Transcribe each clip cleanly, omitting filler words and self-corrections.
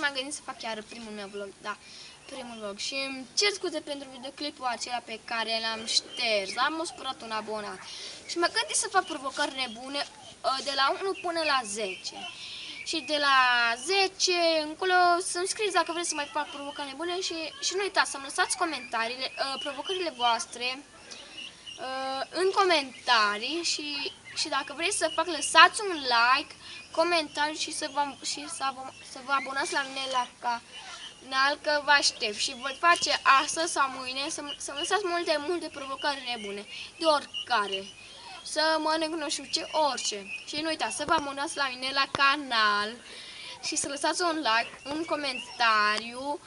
m-am gândit să fac chiar primul meu vlog, da, primul vlog. Și îmi cer scuze pentru videoclipul acela pe care l-am șters, am supărat un abonat. Și m-am gândit să fac provocări nebune de la 1 până la 10. Și de la 10 încolo să-mi scrieți dacă vreți să mai fac provocări nebune și nu uitați să-mi lăsați comentariile, provocările voastre în comentarii și dacă vreți să fac, lăsați un like, comentariu și să vă abonați la mine la canal, că vă aștept și voi face astăzi sau mâine să-mi lăsați multe provocări nebune, de oricare. Să mănânc nu știu ce, orice. Și nu uitați să vă abonați la mine la canal și să lăsați un like, un comentariu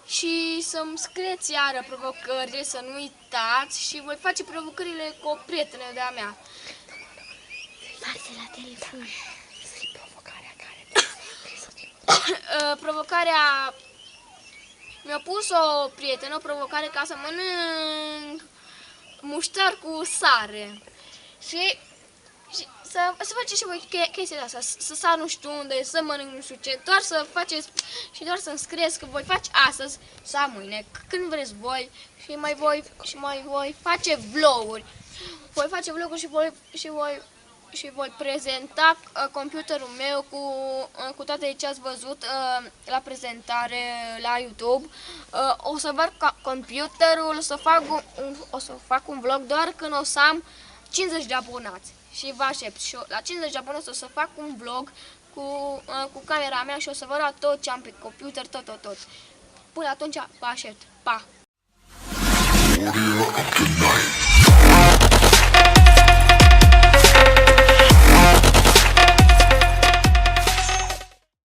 și să-mi scrieți iară provocările, să nu uitați, și voi face provocările cu o prietenă de-a mea. Lasă la telefon. Provocarea care provocarea mi-a pus o prietenă, o provocare ca să mănânc muștar cu sare. Și să faceți și voi chestia asta, să sar nu știu unde, să mănânc nu știu ce, doar să faceți și doar să-mi scrieți că voi face astăzi sau mâine, când vreți voi, și mai voi face vloguri. Voi face vloguri și voi prezenta computerul meu cu toate ce ați văzut la prezentare la YouTube. O să văd computerul, o să fac un vlog doar când o să am 50 de abonați. Și vă aștept. Și la 50 de abonați o să fac un vlog cu camera mea și o să vă arăt tot ce am pe computer, tot. Până atunci vă aștept. Pa!